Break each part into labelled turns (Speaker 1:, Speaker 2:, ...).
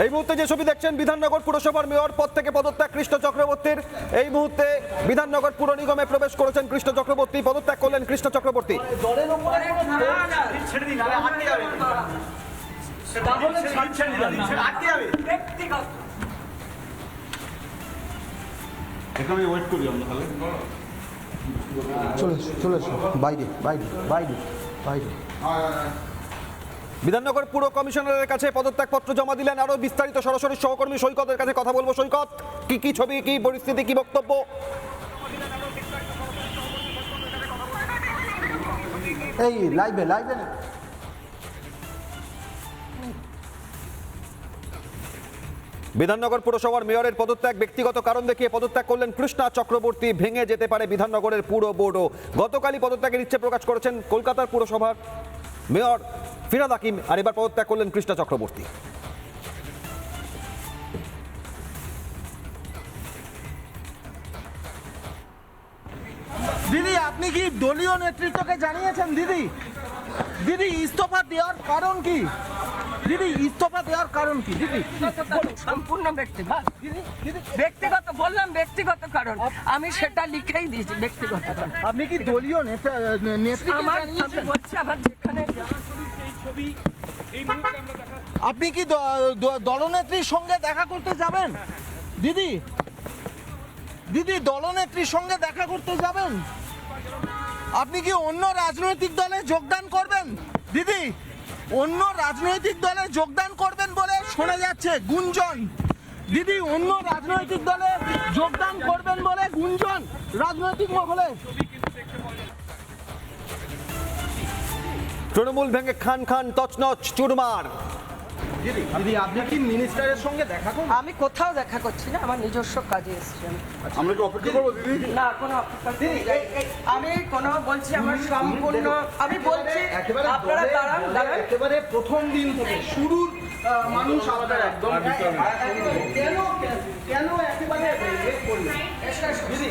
Speaker 1: এই মুহূর্তে যে ছবি দেখছেন বিধাননগর পুরসভার মেয়র পদ থেকে পদত্যাগ কৃষ্ণ চক্রবর্তীর। এই মুহূর্তে বিধাননগর পুর নিগমে প্রবেশ করেছেন কৃষ্ণ চক্রবর্তী, পদত্যাগ করলেন কৃষ্ণ চক্রবর্তী। বিধাননগর পুর কমিশনারের কাছে পদত্যাগপত্র জমা দিলেন। আরো বিস্তারিত সরাসরি সহকর্মী সৈকতের কাছে কথা বলবো। সৈকত, কি ছবি, কি পরিস্থিতি, কি বক্তব্য?
Speaker 2: এই লাইভে
Speaker 1: বিধাননগর পুরসভার মেয়রের পদত্যাগ, ব্যক্তিগত কারণ দেখিয়ে পদত্যাগ করলেন কৃষ্ণা চক্রবর্তী। ভেঙে যেতে পারে বিধাননগরের পুর বোর্ডও। গতকালই পদত্যাগের ইচ্ছে প্রকাশ করেছেন কলকাতার পুরসভার মেয়র ফিরহাদ হাকিম, আর এবার পদত্যাগ করলেন কৃষ্ণা চক্রবর্তী।
Speaker 2: দিদি, আপনি কি দলীয় নেতৃত্বকে জানিয়েছেন? দিদি ইস্তফা দেওয়ার কারণ কি? দিদি
Speaker 3: সম্পূর্ণ ব্যক্তিগত বললাম, ব্যক্তিগত কারণ আমি সেটা লিখেই দিয়েছি। ব্যক্তিগত কারণ।
Speaker 2: আপনি কি দলীয় নেত্রী
Speaker 3: বলছি আমার যেখানে
Speaker 2: আপনি কি দলনেত্রীর সঙ্গে দেখা করতে যাবেন? দিদি দলনেত্রীর সঙ্গে দেখা করতে যাবেন? আপনি কি অন্য রাজনৈতিক দলে যোগদান করবেন? দিদি, অন্য রাজনৈতিক দলে যোগদান করবেন বলে শোনা যাচ্ছে গুঞ্জন। দিদি, অন্য রাজনৈতিক দলে যোগদান করবেন বলে গুঞ্জন রাজনৈতিক মহলে।
Speaker 1: তৃণমূল ভেঙে খান তছনছ চুরমার।
Speaker 2: দিদি, আপনি কি মিনিস্টারের সঙ্গে দেখা করবেন?
Speaker 3: আমি কোথাও দেখা করছি না, আমার নিজস্ব কাজে এসেছি।
Speaker 4: আমরা কি অপেক্ষা করবো দিদি?
Speaker 3: না, কোনো অপেক্ষা আমি কোনো বলছি আমার সম্পূর্ণ আমি বলছি আপনারা দাঁড়ান।
Speaker 2: একেবারে প্রথম দিন থেকে শুরুর মানুষ আপনার একদম কেন একেবারে দিদি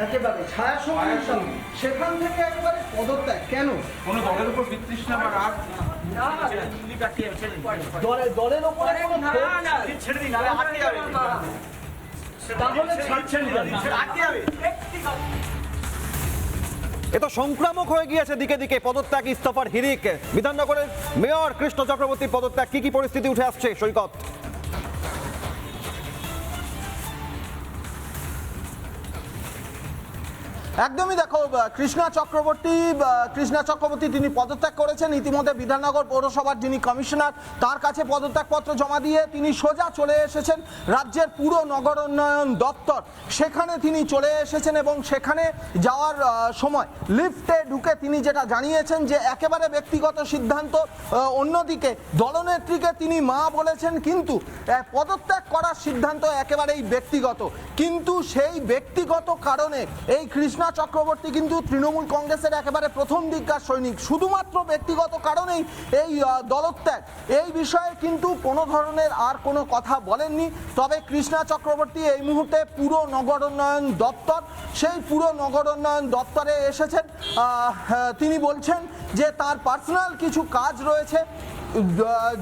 Speaker 2: একেবারে ছায়া সংগঠন সেখান থেকে একেবারে পদত্যাগ কেন?
Speaker 4: কোনো দলের উপর বিতৃষ্ণা বা রাগ
Speaker 2: দলের ওপরে
Speaker 4: ছেড়ে দিন, আরে আটকে যাবে।
Speaker 2: তাহলে ছাড়ছেন কেন?
Speaker 1: এ তো সংক্রামক হয়ে গিয়েছে দিকে দিকে পদত্যাগ, ইস্তফার হিড়িক। বিধাননগরের মেয়র কৃষ্ণ চক্রবর্তীর পদত্যাগ, কি পরিস্থিতি উঠে আসছে সৈকত?
Speaker 2: একদমই দেখো, কৃষ্ণা চক্রবর্তী তিনি পদত্যাগ করেছেন। ইতিমধ্যে বিধাননগর পৌরসভার যিনি কমিশনার তার কাছে পদত্যাগপত্র জমা দিয়ে তিনি সোজা চলে এসেছেন রাজ্যের পুর নগর উন্নয়ন দপ্তর। সেখানে তিনি চলে এসেছেন এবং সেখানে যাওয়ার সময় লিফটে ঢুকে তিনি যেটা জানিয়েছেন যে একেবারে ব্যক্তিগত সিদ্ধান্ত। অন্যদিকে দলনেত্রীকে তিনি মা বলেছেন, কিন্তু পদত্যাগ করার সিদ্ধান্ত একেবারেই ব্যক্তিগত। কিন্তু সেই ব্যক্তিগত কারণে এই কৃষ্ণা চক্রবর্তী কিন্তু তৃণমূল কংগ্রেসের একেবারে প্রথম দিককার সৈনিক। শুধুমাত্র ব্যক্তিগত কারণেই এই দলত্যাগ, এই বিষয়ে কিন্তু কোনো ধরনের আর কোনো কথা বলেননি। তবে কৃষ্ণা চক্রবর্তী এই মুহূর্তে পুর নগর উন্নয়ন দপ্তর, সেই পুর নগর উন্নয়ন দপ্তরে এসেছেন। তিনি বলছেন যে তার পার্সোনাল কিছু কাজ রয়েছে।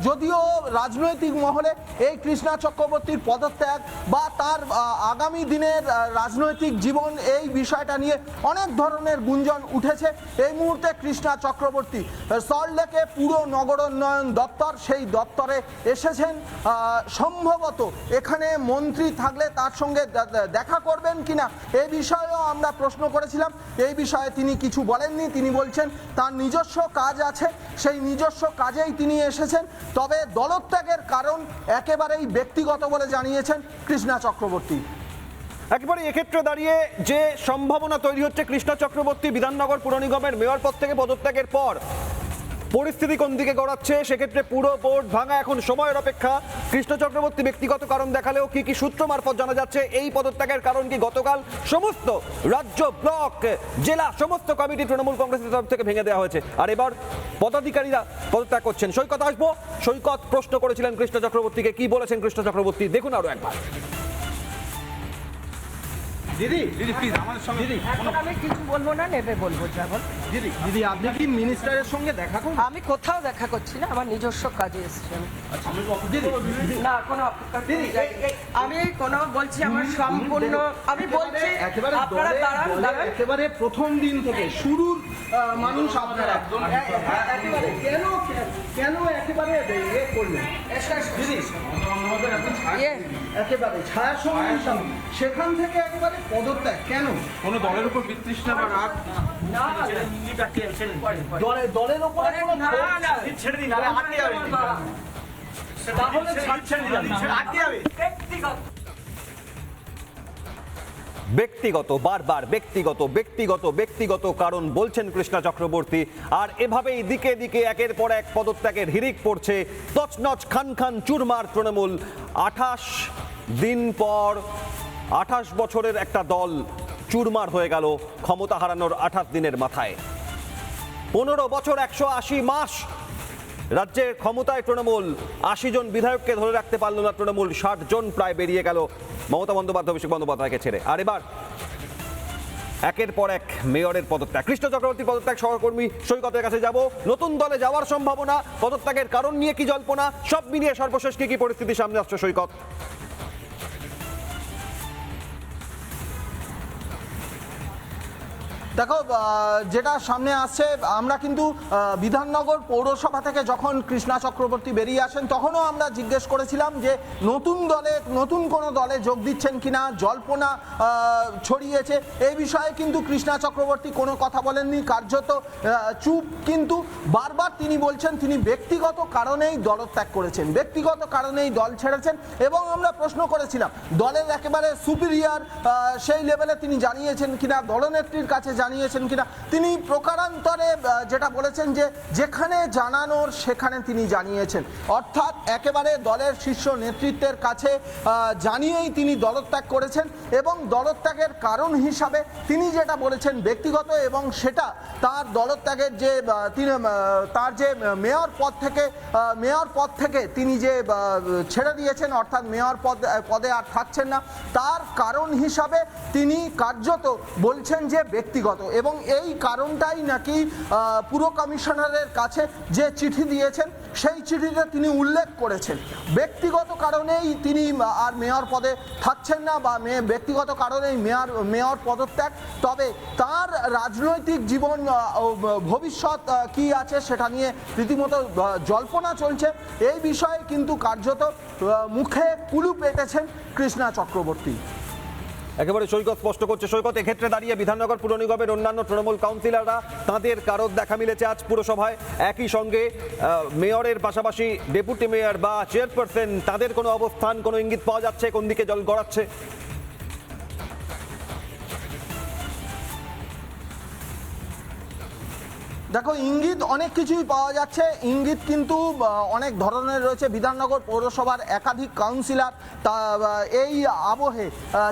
Speaker 2: যদিও রাজনৈতিক মহলে এই কৃষ্ণা চক্রবর্তীর পদত্যাগ বা তার আগামী দিনের রাজনৈতিক জীবন, এই বিষয়টা নিয়ে অনেক ধরনের গুঞ্জন উঠেছে। এই মুহূর্তে কৃষ্ণা চক্রবর্তী সল্টলেকে পুর নগর উন্নয়ন দপ্তর, সেই দপ্তরে এসেছেন। সম্ভবত এখানে মন্ত্রী থাকলে তার সঙ্গে দেখা করবেন কিনা এই বিষয়েও আমরা প্রশ্ন করেছিলাম। এই বিষয়ে তিনি কিছু বলেননি। তিনি বলছেন তার নিজস্ব কাজ আছে, সেই নিজস্ব কাজেই তিনি এসেছেন। তবে দলত্যাগের কারণ একেবারেই ব্যক্তিগত বলে জানিয়েছেন কৃষ্ণা চক্রবর্তী।
Speaker 1: একেবারে এক্ষেত্রে দাঁড়িয়ে যে সম্ভাবনা তৈরি হচ্ছে কৃষ্ণা চক্রবর্তী বিধাননগর পুর নিগমের মেয়র পদ থেকে পদত্যাগের পর পরিস্থিতি কোন দিকে গড়াচ্ছে, সেক্ষেত্রে পুরো বোর্ড ভাঙা এখন সময়ের অপেক্ষা। কৃষ্ণ চক্রবর্তী ব্যক্তিগত কারণ দেখালেও কি সূত্র মারফত জানা যাচ্ছে এই পদত্যাগের কারণ কি? গতকাল সমস্ত রাজ্য, ব্লক, জেলা সমস্ত কমিটি তৃণমূল কংগ্রেসের তরফ থেকে ভেঙে দেওয়া হয়েছে, আর এবার পদাধিকারীরা পদত্যাগ করছেন। সৈকত আসবো। সৈকত প্রশ্ন করেছিলেন কৃষ্ণ চক্রবর্তীকে, কি বলেছেন কৃষ্ণ চক্রবর্তী, দেখুন আরো একবার।
Speaker 2: দিদি
Speaker 4: দিদি প্লিজ আমাদের সঙ্গে
Speaker 2: দিদি
Speaker 3: এখন আমি কিছু বলবো না, নেবে বলবো যখন।
Speaker 2: দিদি দিদি আপনি কি মিনিস্টারের সঙ্গে দেখা করুন?
Speaker 3: আমি কোথাও দেখা করছি না, আমার নিজস্ব কাজে এসেছি আমি।
Speaker 2: দিদি
Speaker 3: না, কোনো অপেক্ষা
Speaker 2: দিদি,
Speaker 3: আমি কোনো বলছি আমার সম্পূর্ণ, আমি বলছি
Speaker 2: একেবারে
Speaker 3: আপনারা
Speaker 2: দলে-
Speaker 3: দাঁড়ান
Speaker 2: দলে
Speaker 3: দাঁড়ান।
Speaker 2: একেবারে প্রথম দিন থেকে শুরুর মানুষ আপনারা একেবারে কেন একেবারে ইয়ে করলেন দিদি
Speaker 3: ইয়ে,
Speaker 2: একেবারে ছায়া সংগঠন সেখান থেকে একেবারে পদত্যাগ কেন?
Speaker 4: কোনো দলের উপর বিতৃষ্ণা বা রাগ
Speaker 3: না,
Speaker 2: দলের ওপরে কোনো
Speaker 3: না,
Speaker 2: ক্ষোভ-
Speaker 3: না,
Speaker 4: ছেড়ে দিন নাহলে আটকে যাবে
Speaker 3: তাহলে
Speaker 4: ছেড়ে দিন আটকে যাবে
Speaker 3: ব্যক্তিগত
Speaker 1: ব্যক্তিগত, বারবার ব্যক্তিগত ব্যক্তিগত ব্যক্তিগত কারণ বলছেন কৃষ্ণা চক্রবর্তী। আর এভাবেই দিকে দিকে একের পর এক পদত্যাগের হিড়িক পড়ছে। তছনছ খান খান চুরমার তৃণমূল। 28 দিন পর 28 বছরের একটা দল চুরমার হয়ে গেল ক্ষমতা হারানোর 28 দিনের মাথায়। 15 বছর 180 মাস রাজ্যের ক্ষমতায় তৃণমূল, 80 জন বিধায়ককে ধরে রাখতে পারল না তৃণমূল, 60 জন প্রায় বেরিয়ে গেল মমতা বন্দ্যোপাধ্যায় অভিষেক বন্দ্যোপাধ্যায়কে ছেড়ে। আর এবার একের পর এক মেয়রের পদত্যাগ। কৃষ্ণ চক্রবর্তীর পদত্যাগ, সহকর্মী সৈকতের কাছে যাব। নতুন দলে যাওয়ার সম্ভাবনা, পদত্যাগের কারণ নিয়ে কি জল্পনা, সব মিলিয়ে সর্বশেষ কি পরিস্থিতি সামনে আসছে সৈকত?
Speaker 2: দেখো যেটা সামনে আসছে, আমরা কিন্তু বিধাননগর পৌরসভা থেকে যখন কৃষ্ণা চক্রবর্তী বেরিয়ে আসেন তখনও আমরা জিজ্ঞেস করেছিলাম যে নতুন কোনো দলে যোগ দিচ্ছেন কিনা, জল্পনা ছড়িয়েছে এই বিষয়ে কিন্তু কৃষ্ণা চক্রবর্তী কোনো কথা বলেননি, কার্যত চুপ। কিন্তু বারবার তিনি বলছেন তিনি ব্যক্তিগত কারণেই দলত্যাগ করেছেন, ব্যক্তিগত কারণেই দল ছেড়েছেন। এবং আমরা প্রশ্ন করেছিলাম দলের একেবারে সুপিরিয়র সেই লেভেলে তিনি জানিয়েছেন কিনা, দলনেত্রীর কাছে জানিয়েছেন কিনা। তিনি প্রকারান্তরে যেটা বলেছেন যে যেখানে জানানোর সেখানে তিনি জানিয়েছেন, অর্থাৎ একেবারে দলের শীর্ষ নেতৃত্বের কাছে জানিয়েই তিনি দলত্যাগ করেছেন। এবং দলত্যাগের কারণ হিসাবে তিনি যেটা বলেছেন ব্যক্তিগত, এবং সেটা তার দলত্যাগের যে তার যে মেয়র পদ থেকে তিনি যে ছেড়ে দিয়েছেন, অর্থাৎ মেয়র পদে আর থাকছেন না, তার কারণ হিসাবে তিনি কার্যত বলছেন যে ব্যক্তিগত। এবং এই কারণটাই নাকি পুর কমিশনারের কাছে যে চিঠি দিয়েছেন সেই চিঠিতে তিনি উল্লেখ করেছেন। ব্যক্তিগত কারণেই তিনি আর মেয়র পদে থাকছেন না, বা ব্যক্তিগত কারণেই মেয়র পদত্যাগ। তবে তার রাজনৈতিক জীবন ভবিষ্যৎ কি আছে সেটা নিয়ে রীতিমতো জল্পনা চলছে। এই বিষয়ে কিন্তু কার্যত মুখে কুলুপ এঁটেছেন কৃষ্ণা চক্রবর্তী।
Speaker 1: একেবারে সৈকত স্পষ্ট করছে। সৈকত, এক্ষেত্রে দাঁড়িয়ে বিধাননগর পুর নিগমের অন্যান্য তৃণমূল কাউন্সিলররা তাঁদের কারোর দেখা মিলেছে আজ পুরসভায়। একই সঙ্গে মেয়রের পাশাপাশি ডেপুটি মেয়র বা চেয়ারপারসন, তাদের কোনো অবস্থান, কোনো ইঙ্গিত পাওয়া যাচ্ছে কোন দিকে জল গড়াচ্ছে?
Speaker 2: দেখো, ইঙ্গিত অনেক কিছুই পাওয়া যাচ্ছে। ইঙ্গিত কিন্তু অনেক ধরনের রয়েছে। বিধাননগর পৌরসভার একাধিক কাউন্সিলর এই আবহে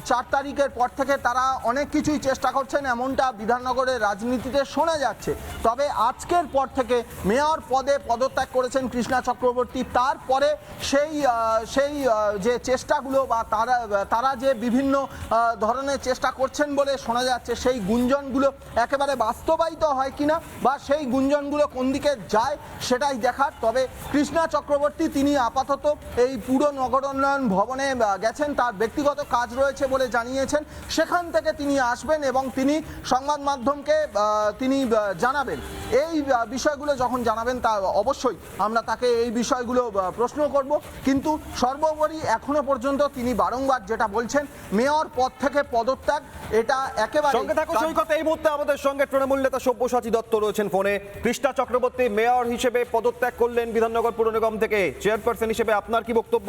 Speaker 2: 4 তারিখের পর থেকে তারা অনেক কিছুই চেষ্টা করছেন, এমনটা বিধাননগরের রাজনীতিতে শোনা যাচ্ছে। তবে আজকের পর থেকে মেয়র পদে পদত্যাগ করেছেন কৃষ্ণা চক্রবর্তী। তারপরে সেই যে চেষ্টাগুলো বা তারা যে বিভিন্ন ধরনের চেষ্টা করছেন বলে শোনা যাচ্ছে, সেই গুঞ্জনগুলো একেবারে বাস্তবায়িত হয় কিনা বা সেই গুঞ্জনগুলো কোন দিকে যায় সেটাই দেখার। তবে কৃষ্ণা চক্রবর্তী তিনি আপাতত এই পুরো নগর উন্নয়ন ভবনে গেছেন, তার ব্যক্তিগত কাজ রয়েছে বলে জানিয়েছেন। সেখান থেকে তিনি আসবেন এবং তিনি সংবাদ মাধ্যমকে তিনি জানাবেন। এই বিষয়গুলো যখন জানাবেন তা অবশ্যই আমরা তাকে এই বিষয়গুলো প্রশ্ন করব। কিন্তু সর্বোপরি এখনো পর্যন্ত তিনি বারংবার যেটা বলছেন মেয়র পদ থেকে পদত্যাগ, এটা একেবারে
Speaker 1: সঙ্গে থাকো সৈকত। এই মুহূর্তে আমাদের সঙ্গে তৃণমূল নেতা সব্যসাচী দত্ত রয়েছেন ফোনে। কৃষ্ণা চক্রবর্তী মেয়র হিসেবে পদত্যাগ করলেন বিধাননগর পুর নিগম থেকে, চেয়ারপারসন হিসেবে আপনার কি বক্তব্য?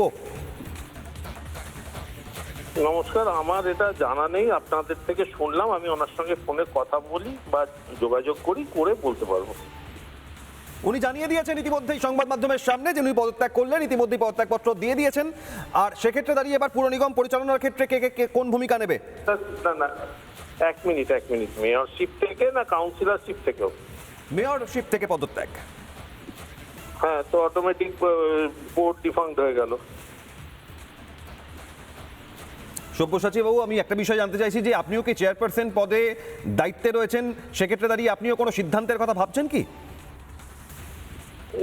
Speaker 5: নমস্কার, আমার এটা জানা নেই, আপনাদের থেকে শুনলাম। আমি ওনার সঙ্গে ফোনে কথা বলি বা যোগাযোগ করে বলতে পারবো।
Speaker 1: উনি জানিয়ে দিয়েছেন ইতিমধ্যেই সংবাদ মাধ্যমের সামনে যে উনি পদত্যাগ করলেন, ইতিমধ্যেই পদত্যাগপত্র দিয়ে দিয়েছেন। আর সেক্ষেত্রে দাঁড়িয়ে এবার পুর নিগম পরিচালনার ক্ষেত্রে কে কোন ভূমিকা নেবে?
Speaker 5: না, এক মিনিট, মেয়রশিপ থেকে না কাউন্সিলরশিপ থেকেও?
Speaker 1: মেয়রশিপ থেকে পদত্যাগ।
Speaker 5: হ্যাঁ, তো অটোমেটিক বোর্ড ডিফাঙ্ক্ট হয়ে গেল।
Speaker 1: সব্যসাচী বাবু, আমি একটা বিষয় জানতে চাইছি যে আপনিও কি চেয়ারপারসন পদে দায়িত্বে রয়েছেন, সেক্ষেত্রে দাঁড়িয়ে আপনিও কোনো সিদ্ধান্তের কথা ভাবছেন কি?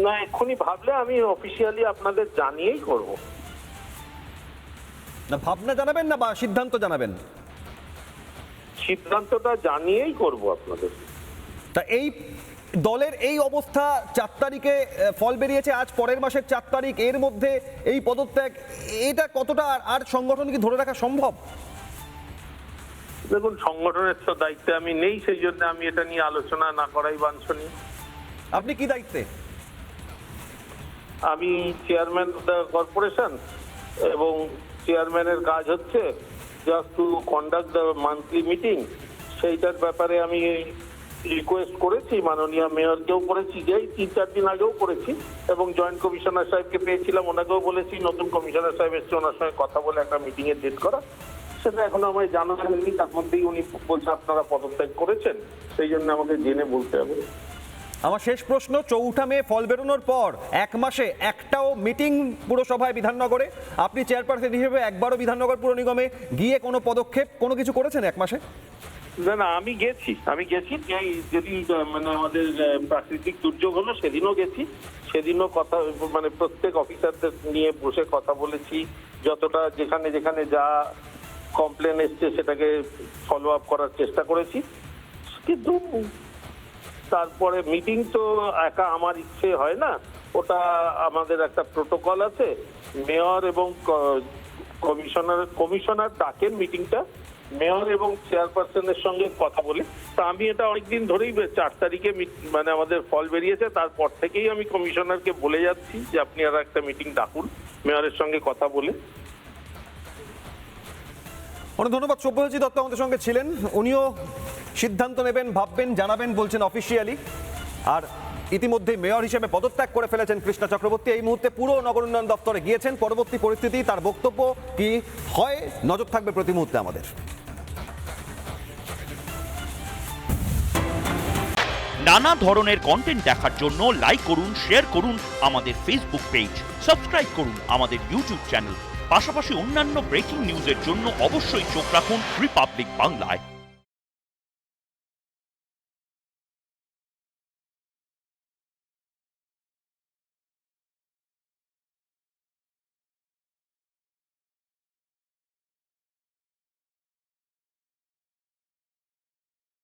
Speaker 5: না, এক্ষুনি ভাবলে আমি অফিসিয়ালি আপনাদের জানিয়েই করব।
Speaker 1: না ভাবনা জানাবেন না বা সিদ্ধান্ত জানাবেন?
Speaker 5: সিদ্ধান্তটা জানিয়েই করব আপনাদের।
Speaker 1: তা এই দলের এই অবস্থা, 4 তারিখে ফল বেরিয়েছে, আজ পরের মাসের 4 তারিখ, এর মধ্যে এই পদত্যাগ, এটা কতটা আর সংগঠন কি ধরে রাখা সম্ভব?
Speaker 5: দেখুন, সংগঠনের তো দায়িত্বে আমি নেই, সেই জন্য আমি এটা নিয়ে আলোচনা না করাই বাঞ্ছনীয়।
Speaker 1: আপনি কি দায়িত্বে?
Speaker 5: আমি চেয়ারম্যান অফ দ্য কর্পোরেশন, এবং চেয়ারম্যানের কাজ হচ্ছে just to conduct the monthly meeting. সেইটার ব্যাপারে আমি রিকোয়েস্ট করেছি, মাননীয় মেয়রকেও করেছি, যেই 3-4 দিন আগেও করেছি, এবং জয়েন্ট কমিশনার সাহেবকে পেয়েছিলাম, ওনাকেও বলেছি নতুন কমিশনার সাহেব এসছে, ওনার সঙ্গে কথা বলে একটা মিটিং এর ডেট করা। সেটা এখনো আমায় জানানো হয়নি, তার মধ্যেই উনি বলছে আপনারা পদত্যাগ করেছেন, সেই জন্য আমাকে জেনে বলতে হবে।
Speaker 1: আমার শেষ প্রশ্ন, 4 মে ফল বেরোনোর পর 1 মাসে একটাও মিটিং পুরসভায় বিধাননগরে, আপনি চেয়ারপারসন হিসেবে একবারও বিধাননগর পুর নিগমে গিয়ে কোনো পদক্ষেপ, কোনো কিছু করেছেন 1 মাসে?
Speaker 5: না না, আমি গেছি যেদিন মানে আমাদের প্রাকৃতিক দুর্যোগ হলো সেদিনও গেছি, সেদিনও কথা মানে প্রত্যেক অফিসারদের নিয়ে বসে কথা বলেছি, যতটা যেখানে যেখানে যা কমপ্লেন এসছে সেটাকে ফলো আপ করার চেষ্টা করেছি। কিন্তু তারপরে মিটিং তো একা আমার ইচ্ছে হয় না, ওটা আমাদের একটা প্রোটোকল আছে, মেয়র এবং কমিশনার ডাকেন মিটিংটা, মেয়র এবং চেয়ারপারসনের সঙ্গে কথা বলে। তা আমি এটা অনেকদিন ধরেই 4 তারিখে মানে আমাদের ফল বেরিয়েছে, তারপর থেকেই আমি কমিশনারকে বলে যাচ্ছি যে আপনি আর একটা মিটিং ডাকুন মেয়রের সঙ্গে কথা বলে।
Speaker 1: অনেক ধন্যবাদ। সব্যসাচী দত্ত আমাদের সঙ্গে ছিলেন, উনিও সিদ্ধান্ত নেবেন, ভাববেন, জানাবেন বলছেন অফিসিয়ালি। আর ইতিমধ্যে মেয়র হিসেবে পদত্যাগ করে ফেলেছেন কৃষ্ণা চক্রবর্তী, এই মুহূর্তে পুরো নগর উন্নয়ন দপ্তরে গিয়েছেন। পরবর্তী পরিস্থিতি, তার বক্তব্য কি হয়, নজর থাকবে প্রতি মুহূর্তে আমাদের।
Speaker 6: নানা ধরনের কন্টেন্ট দেখার জন্য লাইক করুন, শেয়ার করুন আমাদের ফেসবুক পেজ, সাবস্ক্রাইব করুন আমাদের ইউটিউব চ্যানেল। পাশাপাশি অন্যান্য ব্রেকিং নিউজের জন্য অবশ্যই চোখ রাখুন রিপাবলিক বাংলায়।